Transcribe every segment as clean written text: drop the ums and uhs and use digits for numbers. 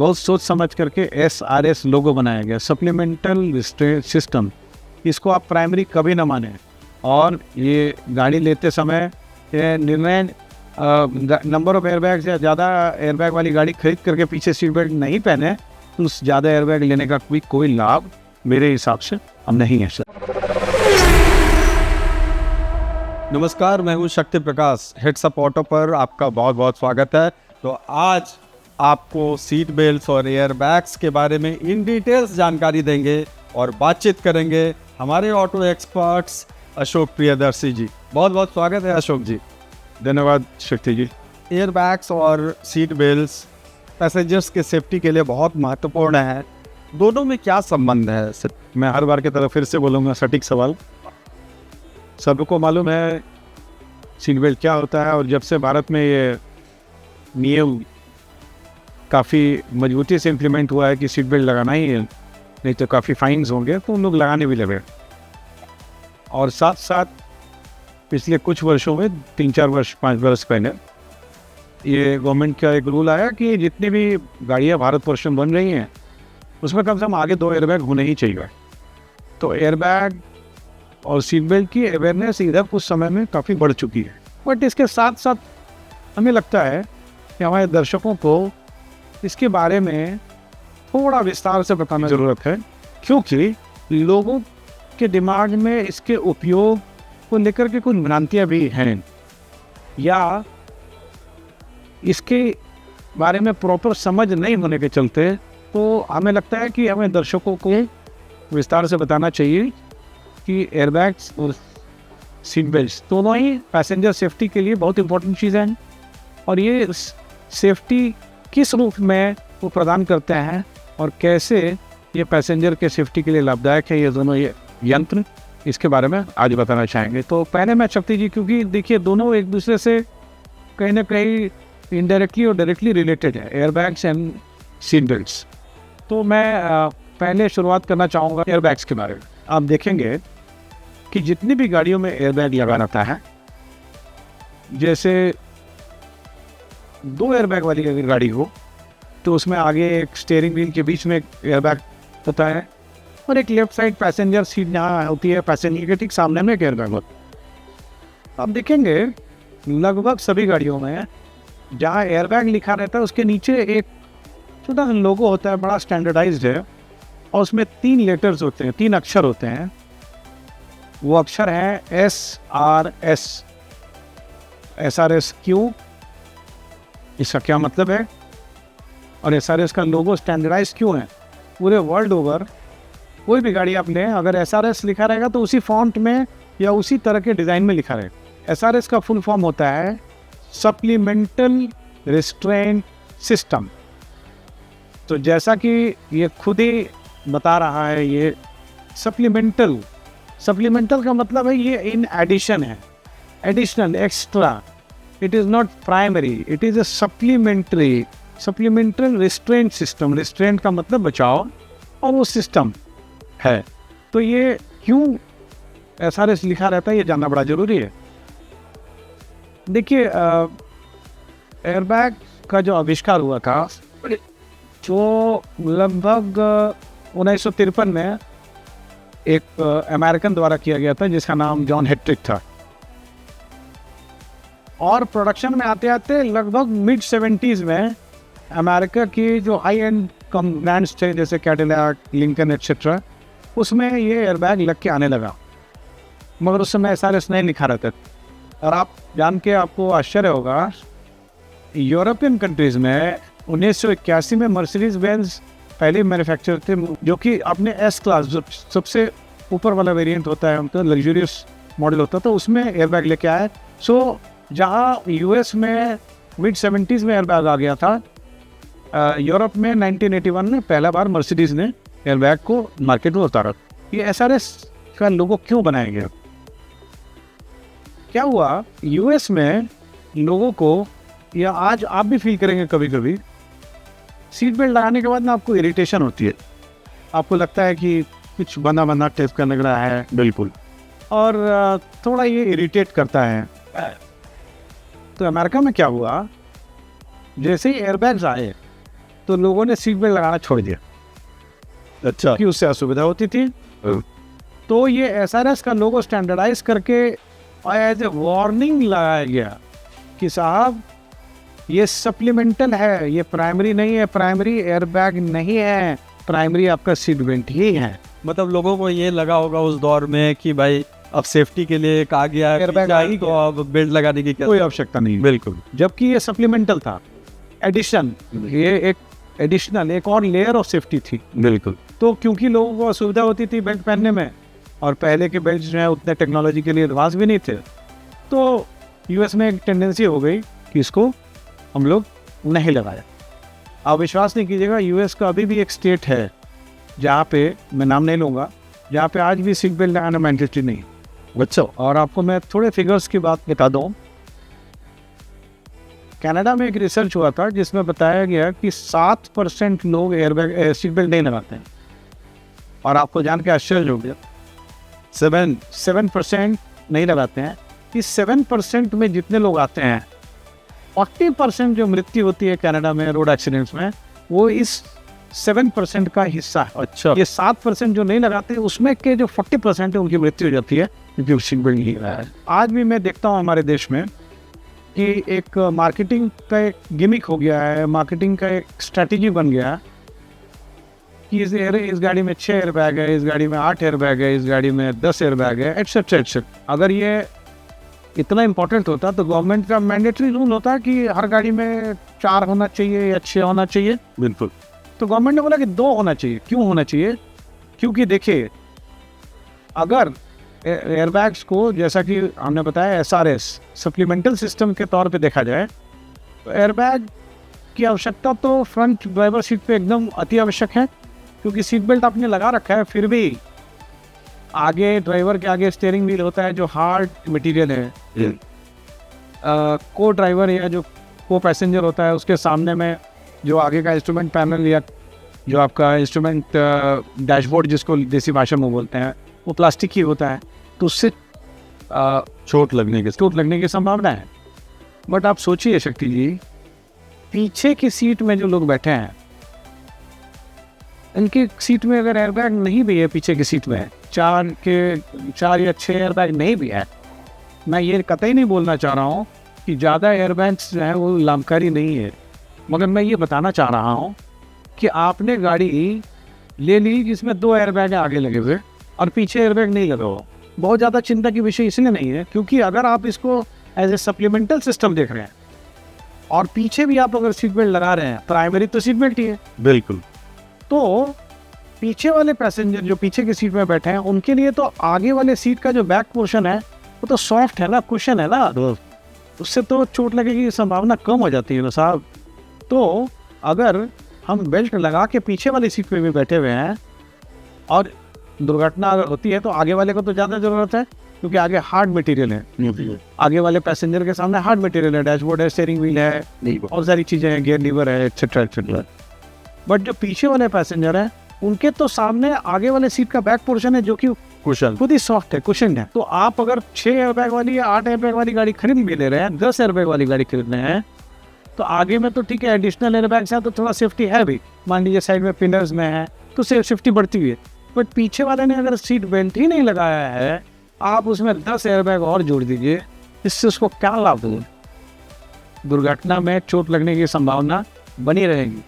बहुत सोच समझ करके SRS लोगो बनाया गया, सप्लीमेंटल रिस्ट्रेंट सिस्टम। इसको आप प्राइमरी कभी ना माने। और ये गाड़ी लेते समय ये निर्णय नंबर ऑफ एयरबैग या ज़्यादा एयरबैग वाली गाड़ी खरीद करके पीछे सीट बेल्ट नहीं पहने तो उस ज़्यादा एयरबैग लेने का कोई लाभ मेरे हिसाब से अब नहीं है सर। नमस्कार, मैं हूं शक्ति प्रकाश। हेड्स अप ऑटो पर आपका बहुत बहुत स्वागत है। तो आज आपको सीट बेल्ट्स और एयरबैग्स के बारे में इन डिटेल्स जानकारी देंगे और बातचीत करेंगे हमारे ऑटो एक्सपर्ट्स अशोक प्रियदर्शी जी। बहुत बहुत स्वागत है अशोक जी। धन्यवाद शक्ति जी। एयरबैग्स और सीट बेल्ट्स पैसेंजर्स के सेफ्टी के लिए बहुत महत्वपूर्ण है। दोनों में क्या संबंध है? मैं हर बार की तरह फिर से बोलूँगा, सटीक सवाल। सबको मालूम है सीट बेल्ट क्या होता है, और जब से भारत में ये नियम काफ़ी मजबूती से इम्प्लीमेंट हुआ है कि सीट बेल्ट लगाना ही है, नहीं तो काफ़ी फाइन्स होंगे, तो उन लोग लगाने भी लगे। और साथ साथ पिछले कुछ वर्षों में 3-4 वर्ष 5 वर्ष पहले ये गवर्नमेंट का एक रूल आया कि जितनी भी गाड़ियाँ भारतवर्ष में बन रही हैं उसमें कम से कम आगे 2 एयरबैग होने ही चाहिए। तो एयरबैग और सीट बेल्ट की अवेयरनेस इधर कुछ समय में काफ़ी बढ़ चुकी है। बट इसके साथ साथ हमें लगता है कि हमारे दर्शकों को इसके बारे में थोड़ा विस्तार से बताना ज़रूरत है, क्योंकि लोगों के दिमाग में इसके उपयोग को लेकर के कुछ भ्रांतियाँ भी हैं, या इसके बारे में प्रॉपर समझ नहीं होने के चलते तो हमें लगता है कि हमें दर्शकों को विस्तार से बताना चाहिए कि एयरबैग्स और सीट बेल्ट्स दोनों ही पैसेंजर सेफ्टी के लिए बहुत इंपॉर्टेंट चीज़ें हैं, और ये सेफ्टी किस रूप में वो प्रदान करते हैं और कैसे ये पैसेंजर के सेफ्टी के लिए लाभदायक है, ये दोनों ये यंत्र, इसके बारे में आज बताना चाहेंगे। तो पहले मैं शक्ति जी, क्योंकि देखिए दोनों एक दूसरे से कहीं ना कहीं इनडायरेक्टली और डायरेक्टली रिलेटेड है, एयरबैग्स एंड सीट बेल्ट्स। तो मैं पहले शुरुआत करना चाहूँगा एयरबैग्स के बारे में। आप देखेंगे कि जितनी भी गाड़ियों में एयरबैग लगा रहता है, जैसे 2 एयरबैग वाली अगर गाड़ी हो तो उसमें आगे एक स्टीयरिंग व्हील के बीच में एक एयरबैग होता है, और एक लेफ्ट साइड पैसेंजर सीट जहाँ होती है पैसेंजर के ठीक सामने में एक एयरबैग होता है। आप देखेंगे लगभग सभी गाड़ियों में जहाँ एयरबैग लिखा रहता है उसके नीचे एक छोटा सा लोगो होता है, बड़ा स्टैंडर्डाइज्ड है, और उसमें 3 लेटर्स होते हैं, 3 अक्षर होते हैं। वो अक्षर है SRS। SRS क्यों, इसका क्या मतलब है, और SRS का लोगो स्टैंडर्डाइज क्यों है? पूरे वर्ल्ड ओवर कोई भी गाड़ी आप लें, अगर SRS लिखा रहेगा तो उसी फॉन्ट में या उसी तरह के डिज़ाइन में लिखा रहेगा। SRS का फुल फॉर्म होता है सप्लीमेंटल रिस्ट्रेंट सिस्टम। तो जैसा कि ये खुद ही बता रहा है, ये सप्लीमेंटल का मतलब है ये इन एडिशन है, additional, extra. It is not primary, it is a supplemental restraint system. Restraint का मतलब बचाव, और वो सिस्टम है। तो ये क्यों SRS लिखा रहता है ये जानना बड़ा ज़रूरी है। देखिए एयरबैग का जो आविष्कार हुआ था जो लगभग 1953 में एक अमेरिकन द्वारा किया गया था जिसका नाम जॉन हेट्रिक था, और प्रोडक्शन में आते आते लगभग मिड 70s में अमेरिका की जो हाई एंड कम ब्रांड्स थे जैसे कैडिलैक, लिंकन एक्सेट्रा, उसमें ये एयरबैग लग के आने लगा, मगर उस समय SRS नहीं लिखा रहता। और आप जान के आपको आश्चर्य होगा, यूरोपियन कंट्रीज़ में 1981 में मर्सिडीज बेंज पहले मैन्युफैक्चरर थे जो कि अपने S क्लास, जो सबसे ऊपर वाला वेरिएंट होता है उनका, लग्जूरियस मॉडल होता था, उसमें एयरबैग लेके आए। सो जहाँ US में मिड 70s में एयरबैग आ गया था, यूरोप में 1981 में पहला बार मर्सिडीज ने एयरबैग को मार्केट में उतारा। ये SRS का लोगो क्यों बनाया गया? क्या हुआ US में लोगों को, या आज आप भी फील करेंगे कभी कभी, सीट बेल्ट लगाने के बाद ना आपको इरिटेशन होती है, आपको लगता है कि कुछ बंदा बंदा टेप करने लग रहा है, बिल्कुल, और थोड़ा ये इरिटेट करता है। तो अमेरिका में क्या हुआ, जैसे ही एयरबैग्स आए तो लोगों ने सीट बेल्ट लगाना छोड़ दिया अच्छा। क्योंकि उससे असुविधा होती थी। तो ये SRS का लोगो स्टैंडर्डाइज करके एज ए वार्निंग लगाया गया कि साहब ये सप्लीमेंटल है, ये प्राइमरी नहीं है, प्राइमरी एयरबैग नहीं है, प्राइमरी आपका सीट बेल्ट ही है। मतलब लोगों को ये लगा होगा उस दौर में कि भाई अब सेफ्टी के लिए कहा गया है Airbag आ ही तो अब बेल्ट लगाने की क्या कोई आवश्यकता नहीं। बिल्कुल। जबकि ये सप्लीमेंटल था, एडिशन, ये एक एडिशनल एक और लेयर ऑफ सेफ्टी थी। बिल्कुल। तो क्योंकि लोगों को असुविधा होती थी बेल्ट पहनने में, और पहले के बेल्ट जो है उतने टेक्नोलॉजी के लिए एडवांस भी नहीं थे, तो यूएस में एक टेंडेंसी हो गई कि इसको हम लोग नहीं लगाया। आप विश्वास नहीं कीजिएगा, यूएस का अभी भी एक स्टेट है जहाँ पे, मैं नाम नहीं लूँगा, जहाँ पे आज भी सीट बेल्ट लगाना मैंडेटरी नहीं है। अच्छा। और आपको मैं थोड़े फिगर्स की बात बता दूँ। कनाडा में एक रिसर्च हुआ था जिसमें बताया गया कि 7% लोग एयरबैग सीट बेल्ट नहीं लगाते हैं। और आपको जान के आश्चर्य हो गया, 7% नहीं लगाते हैं। इस 7% में जितने लोग आते हैं, 40% जो मृत्यु होती है कनाडा में रोड एक्सीडेंट्स में, वो इस 7% का हिस्सा है। अच्छा। ये 7% जो नहीं लगाते उसमें के जो 40% है उनकी मृत्यु हो जाती है क्योंकि सीट बेल्ट नहीं लगाया। आज भी मैं देखता हूँ हमारे देश में कि एक मार्केटिंग का एक गिमिक हो गया है, मार्केटिंग का एक स्ट्रैटेजी बन गया है कि इस गाड़ी में 6 एयरबैग है, इस गाड़ी में 8 एयरबैग है, इस गाड़ी में 10 एयरबैग है, एटसेट्रा एटसेट्रा। अगर ये इतना इम्पोर्टेंट होता तो गवर्नमेंट का मैंडेटरी रूल होता कि हर गाड़ी में 4 होना चाहिए या 6 होना चाहिए। बिल्कुल। तो गवर्नमेंट ने बोला कि 2 होना चाहिए। क्यों होना चाहिए? क्योंकि देखिए, अगर एयरबैग्स को, जैसा कि हमने बताया, SRS सप्लीमेंटल सिस्टम के तौर पे देखा जाए तो एयरबैग की आवश्यकता तो फ्रंट ड्राइवर सीट पे एकदम अति आवश्यक है, क्योंकि सीट बेल्ट आपने लगा रखा है, फिर भी आगे ड्राइवर के आगे स्टीयरिंग व्हील होता है जो हार्ड मटेरियल है। को ड्राइवर या जो को पैसेंजर होता है उसके सामने में जो आगे का इंस्ट्रूमेंट पैनल या जो आपका इंस्ट्रूमेंट डैशबोर्ड जिसको देसी भाषा में बोलते हैं, वो प्लास्टिक ही होता है, तो उससे चोट लगने की संभावना है। बट आप सोचिए शक्ति जी, पीछे की सीट में जो लोग बैठे हैं, इनकी सीट में अगर एयरबैग नहीं भी है, पीछे की सीट में 4 या 6 एयरबैग नहीं भी है, मैं ये कतई नहीं बोलना चाह रहा हूँ कि ज़्यादा एयरबैग्स जो है वो लाभकारी नहीं है, मगर मैं ये बताना चाह रहा हूँ कि आपने गाड़ी ले ली जिसमें 2 एयरबैग आगे लगे हुए और पीछे एयरबैग नहीं लगा हो। बहुत ज़्यादा चिंता की विषय इसलिए नहीं है क्योंकि अगर आप इसको एज ए सप्लीमेंटल सिस्टम देख रहे हैं और पीछे भी आप अगर सीट बेल्ट लगा रहे हैं, प्राइमरी तो सीट बेल्ट ही है। बिल्कुल। तो पीछे वाले पैसेंजर जो पीछे की सीट में बैठे हैं, उनके लिए तो आगे वाले सीट का जो बैक पोर्शन है वो तो सॉफ्ट है ना, कुशन है ना, उससे तो चोट लगने की संभावना कम हो जाती है ना साहब। तो अगर हम बेल्ट लगा के पीछे वाली सीट पे भी बैठे हुए हैं और दुर्घटना अगर होती है तो आगे वाले को तो ज़्यादा ज़रूरत है क्योंकि आगे हार्ड मटेरियल है, आगे वाले पैसेंजर के सामने हार्ड मटेरियल है, डैशबोर्ड है, स्टीयरिंग व्हील है, बहुत सारी चीज़ें हैं, गियर लीवर है, एक्सेट्रा एक्सेट्रा। बट जो पीछे वाले पैसेंजर हैं उनके तो सामने आगे वाले सीट का बैक पोर्शन है जो कि कुशन, खुद ही सॉफ्ट है, कुशन है। तो आप अगर 6 एयरबैग वाली या 8 एयरबैग वाली गाड़ी खरीद भी ले रहे हैं, 10 एयरबैग वाली गाड़ी खरीद रहे हैं, तो आगे में तो ठीक है एडिशनल एयरबैग्स हैं तो थोड़ा सेफ्टी है भी, मान लीजिए साइड में पिलर्स में है तो सेफ्टी बढ़ती हुई है। बट पीछे वाले ने अगर सीट बेल्ट ही नहीं लगाया है, आप उसमें 10 एयरबैग और जोड़ दीजिए, इससे उसको क्या लाभ होगा? दुर्घटना में चोट लगने की संभावना बनी रहेगी।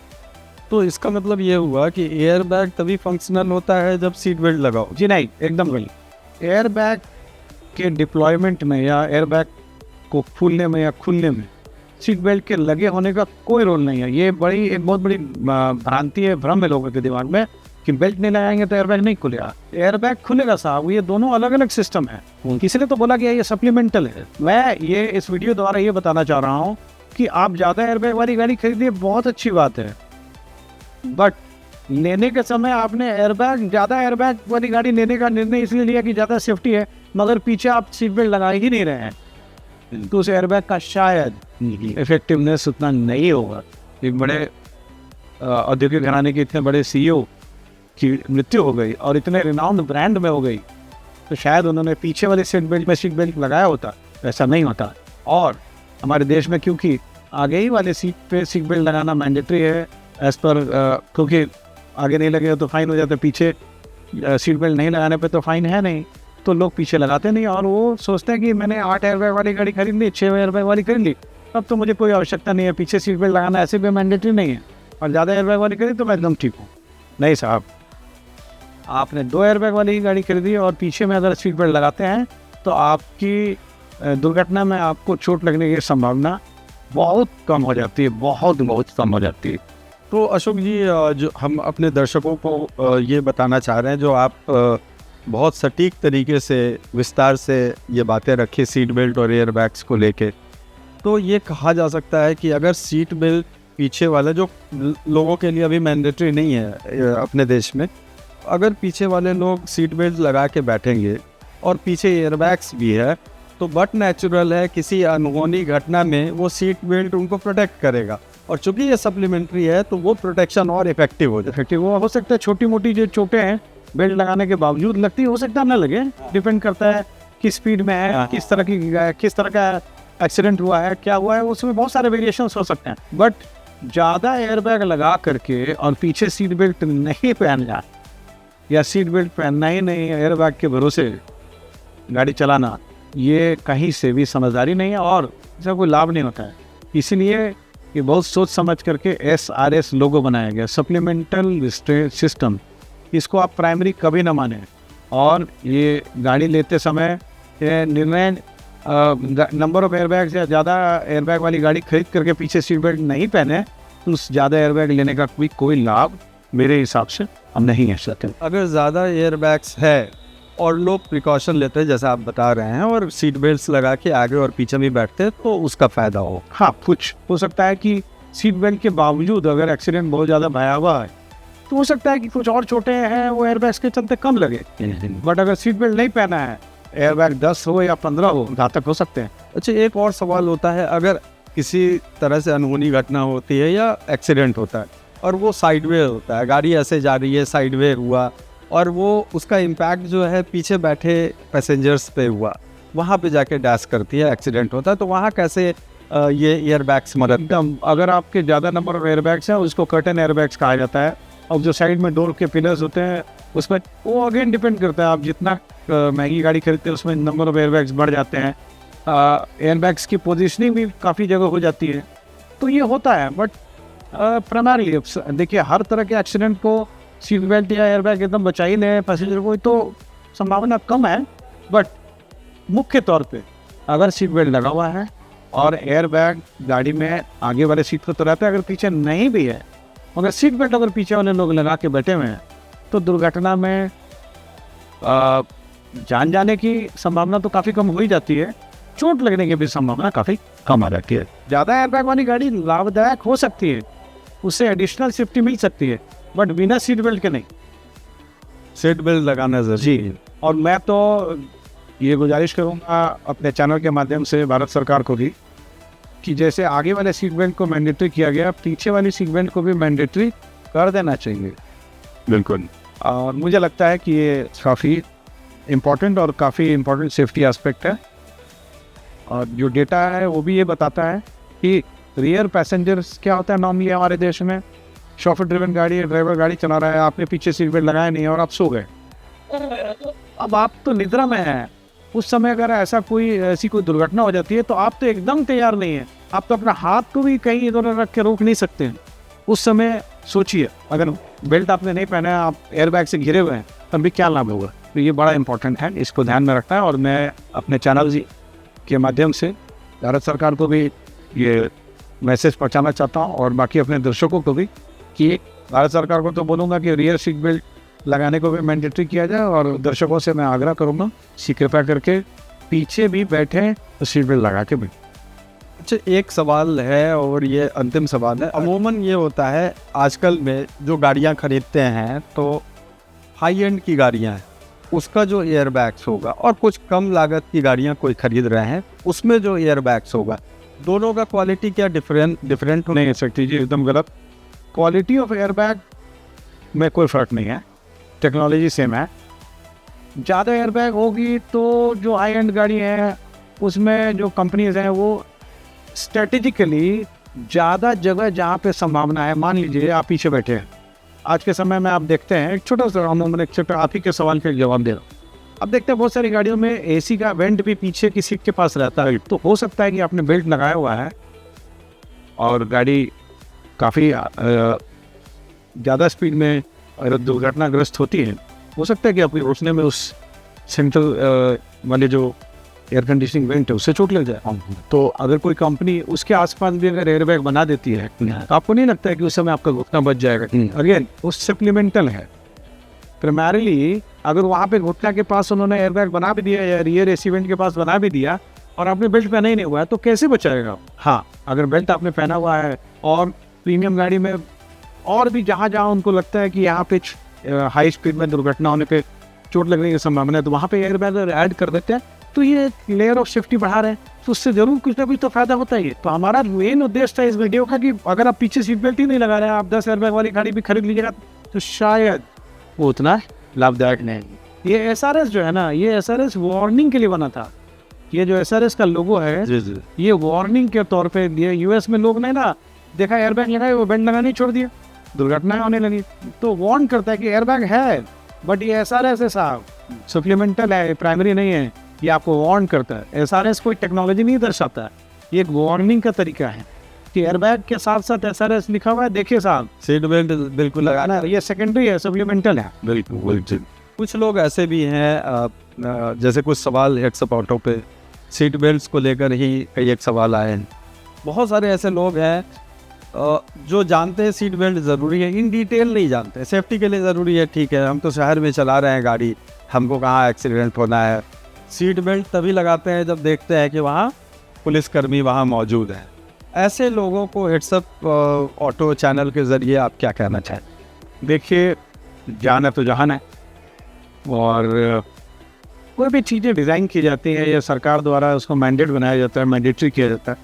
तो इसका मतलब ये हुआ कि एयरबैग तभी फंक्शनल होता है जब सीट बेल्ट लगाओ। जी नहीं, एकदम गलत। एयरबैग के डिप्लॉयमेंट में या एयरबैग को फूलने में या खुलने में सीट बेल्ट के लगे होने का कोई रोल नहीं है। ये एक बहुत बड़ी भ्रांति है, भ्रम है लोगों के दिमाग में कि बेल्ट नहीं लगाएंगे तो एयरबैग नहीं खुलेगा। एयरबैग खुलेगा साहब, ये दोनों अलग अलग सिस्टम है। किसी ने तो बोला कि ये सप्लीमेंटल है। मैं ये इस वीडियो द्वारा ये बताना चाह रहा हूँ कि आप ज़्यादा एयरबैग वाली गाड़ी खरीदिए, बहुत अच्छी बात है, बट लेने के समय आपने ज़्यादा एयरबैग वाली गाड़ी लेने का निर्णय इसलिए लिया कि ज़्यादा सेफ्टी है, मगर पीछे आप सीट बेल्ट लगा ही नहीं रहे हैं तो उस एयरबैग का शायद इफेक्टिवनेस उतना नहीं होगा। एक बड़े औद्योगिक घराने के इतने बड़े CEO की मृत्यु हो गई और इतने रिनाउंड ब्रांड में हो गई, तो शायद उन्होंने पीछे वाले सीट बेल्ट लगाया होता, ऐसा नहीं होता। और हमारे देश में क्योंकि आगे ही वाले सीट पे सीट बेल्ट लगाना मैंडेटरी है, एज पर क्योंकि आगे नहीं लगेगा तो फाइन हो जाता है, पीछे सीट बेल्ट नहीं लगाने पे तो फाइन है नहीं, तो लोग पीछे लगाते नहीं और वो सोचते हैं कि मैंने 8 एयरबैग वाली गाड़ी खरीद ली, 6 एयरबैग वाली खरीद ली, अब तो मुझे कोई आवश्यकता नहीं है, पीछे सीट बेल्ट लगाना ऐसे भी मैंडेटरी नहीं है, और ज़्यादा एयरबैग वाली खरीदी तो मैं एकदम ठीक हूँ। नहीं साहब, आपने 2 एयरबैग वाली गाड़ी खरीदी और पीछे में अगर सीट बेल्ट लगाते हैं तो आपकी दुर्घटना में आपको चोट लगने की संभावना बहुत कम हो जाती है, बहुत कम हो जाती है। तो अशोक जी, जो हम अपने दर्शकों को ये बताना चाह रहे हैं, जो आप बहुत सटीक तरीके से विस्तार से ये बातें रखी सीट बेल्ट और एयर बैग्स को लेके, तो ये कहा जा सकता है कि अगर सीट बेल्ट पीछे वाला, जो लोगों के लिए अभी मैंडेटरी नहीं है अपने देश में, अगर पीछे वाले लोग सीट बेल्ट लगा के बैठेंगे और पीछे एयरबैग्स भी है, तो बट नेचुरल है किसी अनहोनी घटना में वो सीट बेल्ट उनको प्रोटेक्ट करेगा, और चूंकि ये सप्लीमेंट्री है तो वो प्रोटेक्शन और इफेक्टिव हो जाए। इफेक्टिव वो हो सकता है, छोटी मोटी जो चोटें हैं बेल्ट लगाने के बावजूद लगती है, हो सकता है ना लगे, डिपेंड करता है किस स्पीड में है, किस तरह का एक्सीडेंट हुआ है, क्या हुआ है, उसमें बहुत सारे वेरिएशन हो सकते हैं। बट ज़्यादा एयरबैग लगा करके और पीछे सीट बेल्ट नहीं पहनना या सीट बेल्ट पहनना ही नहीं, एयरबैग के भरोसे गाड़ी चलाना, ये कहीं से भी समझदारी नहीं है और इसका कोई लाभ नहीं होता है। इसीलिए ये बहुत सोच समझ करके SRS लोगो बनाया गया, सप्लीमेंटल रिस्ट्रेंट सिस्टम। इसको आप प्राइमरी कभी ना माने, और ये गाड़ी लेते समय निर्णय नंबर ऑफ एयरबैग्स या ज़्यादा एयरबैग वाली गाड़ी खरीद करके पीछे सीट बेल्ट नहीं पहने तो उस ज़्यादा एयरबैग लेने का कोई लाभ मेरे हिसाब से अब नहीं है सर। अगर ज़्यादा एयरबैग्स है और लोग प्रिकॉशन लेते हैं जैसा आप बता रहे हैं और सीट बेल्ट्स लगा के आगे और पीछे भी बैठते हैं, तो उसका फ़ायदा हो। हाँ, कुछ हो सकता है कि सीट बेल्ट के बावजूद अगर एक्सीडेंट बहुत ज़्यादा भयावह है तो हो सकता है कि कुछ और चोटें हैं वो एयरबैग्स के चलते कम लगे, बट अगर सीट बेल्ट नहीं पहना है, एयरबैग 10 हो या 15 हो, घातक हो सकते हैं। अच्छा, एक और सवाल होता है, अगर किसी तरह से अनहोनी घटना होती है या एक्सीडेंट होता है और वो साइडवे होता है, गाड़ी ऐसे जा रही है, साइडवे हुआ और वो उसका इम्पैक्ट जो है पीछे बैठे पैसेंजर्स पे हुआ, वहाँ पे जाके डैश करती है, एक्सीडेंट होता है, तो वहाँ कैसे ये एयरबैग्स मदद? एकदम, अगर आपके ज़्यादा नंबर ऑफ एयरबैग्स हैं उसको कर्टन एयरबैग्स कहा जाता है, और जो साइड में डोर के पिलर्स होते हैं उसमें वो अगेन डिपेंड करता है, आप जितना महंगी गाड़ी खरीदते हैं उसमें नंबर ऑफ एयरबैग्स बढ़ जाते हैं, एयरबैग्स की पोजीशनिंग भी काफ़ी जगह हो जाती है, तो ये होता है। बट प्राइमरी देखिए, हर तरह के एक्सीडेंट को सीट बेल्ट या एयरबैग एकदम बचा ही ले पैसेंजर को, तो संभावना कम है। बट मुख्य तौर पे अगर सीट बेल्ट लगा हुआ है और एयरबैग गाड़ी में आगे वाले सीट पर तो रहता है, अगर पीछे नहीं भी है, मगर सीट बेल्ट अगर पीछे वाले लोग लगा के बैठे हुए हैं तो दुर्घटना में जान जाने की संभावना तो काफ़ी कम हो ही जाती है, चोट लगने की भी संभावना काफ़ी कम आ जाती है। ज़्यादा एयरबैग वाली गाड़ी लाभदायक हो सकती है, उससे एडिशनल सेफ्टी मिल सकती है, बट बिना सीट बेल्ट के नहीं। सीट बेल्ट लगाना जरूरी है। और मैं तो ये गुजारिश करूँगा अपने चैनल के माध्यम से भारत सरकार को भी कि जैसे आगे वाले सीट बेल्ट को मैंडेटरी किया गया, पीछे वाली सीट बेल्ट को भी मैंडेटरी कर देना चाहिए। बिल्कुल। और मुझे लगता है कि ये काफ़ी इम्पोर्टेंट और काफ़ी इम्पोर्टेंट सेफ्टी एस्पेक्ट है, और जो डेटा है वो भी ये बताता है कि रियर पैसेंजर्स क्या होता है नॉर्मली हमारे देश में, शॉफर ड्रिवन गाड़ी है, ड्राइवर गाड़ी चला रहा है, आपने पीछे सीट बेल्ट लगाया नहीं और आप सो गए, अब आप तो निद्रा में हैं, उस समय अगर ऐसी कोई दुर्घटना हो जाती है तो आप तो एकदम तैयार नहीं है, आप तो अपना हाथ को भी कहीं इधर रख के रोक नहीं सकते हैं। उस समय सोचिए, अगर बेल्ट आपने नहीं पहना है, आप एयरबैग से घिरे हुए हैं, तब भी क्या लाभ होगा। तो ये बड़ा इंपॉर्टेंट है, इसको ध्यान में रखना है। और मैं अपने चैनल जी के माध्यम से भारत सरकार को भी ये मैसेज पहुंचाना चाहता हूं, और बाकी अपने दर्शकों को भी, कि भारत सरकार को तो बोलूँगा कि रियर सीट बेल्ट लगाने को भी मैंडेटरी किया जाए, और दर्शकों से मैं आग्रह करूँगा कि कृपया करके पीछे भी बैठें तो सीट बेल्ट लगा के बैठें। अच्छा, एक सवाल है और ये अंतिम सवाल है। अमूमन ये होता है आजकल में जो गाड़ियाँ खरीदते हैं तो हाई एंड की गाड़ियाँ हैं, उसका जो एयर बैग्स होगा, और कुछ कम लागत की गाड़ियाँ कोई खरीद रहे हैं उसमें जो एयर बैग्स होगा, दोनों का क्वालिटी क्या डिफरेंट नहीं हो सकती जी, एकदम गलत। क्वालिटी ऑफ एयर बैग में कोई फ़र्क नहीं है, टेक्नोलॉजी सेम है। ज़्यादा एयर बैग होगी तो जो हाई एंड गाड़ी है उसमें जो कंपनीज हैं वो स्ट्रेटेजिकली ज़्यादा जगह जहाँ पे संभावना है, मान लीजिए आप पीछे बैठे हैं, आज के समय में आप देखते हैं, एक छोटा सा मैंने एक छोटा आप ही के सवाल का जवाब दे रहा हूँ। अब देखते हैं बहुत सारी गाड़ियों में एसी का वेंट भी पीछे की सीट के पास रहता है, तो हो सकता है कि आपने बेल्ट लगाया हुआ है और गाड़ी काफ़ी ज़्यादा स्पीड में अगर दुर्घटनाग्रस्त होती है, हो सकता है कि आपकी घुसने में उस सेंट्रल वाले जो एयर कंडीशनिंग वेंट है उससे चोट लग जाए। तो अगर कोई कंपनी उसके आसपास भी अगर एयरबैग बना देती है तो आपको नहीं लगता है कि उस समय आपका घुटना बच जाएगा? अगेन उस सप्लीमेंटल है। प्राइमरीली अगर वहाँ पे घुटना के पास उन्होंने एयरबैग बना भी दिया या रियर एसी वेंट के पास बना भी दिया और आपने बेल्ट पहना ही नहीं हुआ है, तो कैसे बचाएगा? हाँ, अगर बेल्ट आपने पहना हुआ है और प्रीमियम गाड़ी में और भी जहाँ जहाँ उनको लगता है कि यहाँ पे हाई स्पीड में दुर्घटना होने पे चोट लगने की संभावना है, तो वहाँ पे एयरबैग ऐड कर देते हैं, तो ये लेयर ऑफ सेफ्टी बढ़ा रहे हैं, तो उससे जरूर कुछ ना कुछ तो फायदा होता ही है। तो हमारा मेन उद्देश्य था इस वीडियो का कि अगर आप पीछे सीट बेल्ट ही नहीं लगा रहे हैं, आप 10 एयरबैग वाली गाड़ी भी खरीद लीजिएगा तो शायद वो उतना लाभदायक नहीं। ये SRS जो है ना, ये SRS वार्निंग के लिए बना था। ये जो SRS का लोगो है ये वार्निंग के तौर पे दिए। यूएस में लोग ने ना देखा एयरबैग लगाए, वो बेल्ट लगाने छोड़ दिया, दुर्घटनाएं होने लगी, तो वार्न करता है कि एयरबैग है बट ये SRS है साहब, सप्लीमेंटल है, प्राइमरी नहीं है। ये आपको वार्न करता है। SRS कोई टेक्नोलॉजी नहीं दर्शाता है, ये एक वार्निंग का तरीका है कि एयरबैग के साथ साथ SRS लिखा हुआ है, देखिए साहब सीट बेल्ट बिल्कुल लगाना, ये सेकेंडरी है, सप्लीमेंटल है। बिल्कुल। कुछ लोग ऐसे भी हैं, जैसे कुछ सवाल हेड्स अप ऑटो पे सीट बेल्ट्स को लेकर ही कई एक सवाल आए हैं। बहुत सारे ऐसे लोग हैं जो जानते हैं सीट बेल्ट ज़रूरी है, इन डिटेल नहीं जानते। सेफ्टी के लिए ज़रूरी है, ठीक है, हम तो शहर में चला रहे हैं गाड़ी, हमको कहाँ एक्सीडेंट होना है। सीट बेल्ट तभी लगाते हैं जब देखते हैं कि वहाँ पुलिसकर्मी वहाँ मौजूद है। ऐसे लोगों को हेड्स अप ऑटो चैनल के ज़रिए आप क्या कहना चाहें? देखिए, जान है तो जहान है, और कोई भी चीज़ें डिज़ाइन की जाती हैं या सरकार द्वारा उसको मैंडेट बनाया जाता है, मैंडेटरी किया जाता है,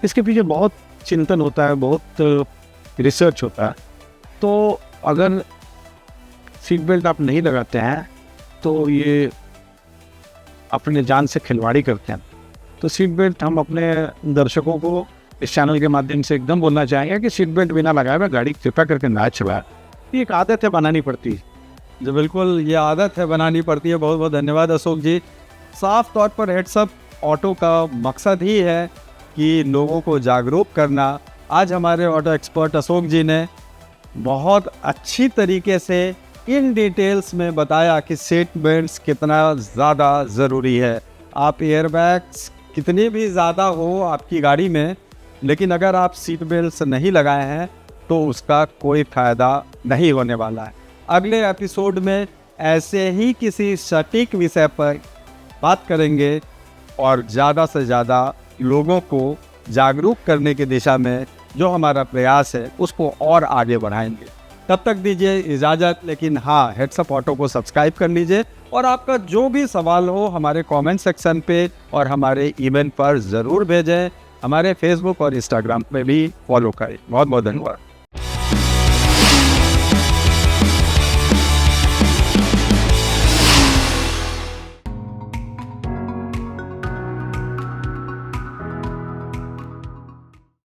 इसके पीछे बहुत चिंतन होता है, बहुत रिसर्च होता है। तो अगर सीट बेल्ट आप नहीं लगाते हैं तो ये अपने जान से खिलवाड़ी करते हैं। तो सीट बेल्ट हम अपने दर्शकों को इस चैनल के माध्यम से एकदम बोलना चाहेंगे कि सीट बेल्ट बिना लगाए हुए गाड़ी कृपया करके ना चलाएं। ये एक आदत है, बनानी पड़ती है। जो बिल्कुल ये आदत है, बनानी पड़ती है। बहुत बहुत धन्यवाद अशोक जी। साफ तौर पर हेड्स अप ऑटो का मकसद ही है कि लोगों को जागरूक करना। आज हमारे ऑटो एक्सपर्ट अशोक जी ने बहुत अच्छी तरीके से इन डिटेल्स में बताया कि सीट बेल्ट्स कितना ज़्यादा ज़रूरी है। आप एयरबैग्स कितने भी ज़्यादा हो आपकी गाड़ी में, लेकिन अगर आप सीट बेल्ट्स नहीं लगाए हैं तो उसका कोई फ़ायदा नहीं होने वाला है। अगले एपिसोड में ऐसे ही किसी सटीक विषय पर बात करेंगे और ज़्यादा से ज़्यादा लोगों को जागरूक करने की दिशा में जो हमारा प्रयास है उसको और आगे बढ़ाएंगे। तब तक दीजिए इजाज़त, लेकिन हाँ, हेड्स अप ऑटो को सब्सक्राइब कर लीजिए और आपका जो भी सवाल हो हमारे कमेंट सेक्शन पे और हमारे ईमेल पर ज़रूर भेजें। हमारे फेसबुक और इंस्टाग्राम पे भी फॉलो करें। बहुत बहुत धन्यवाद।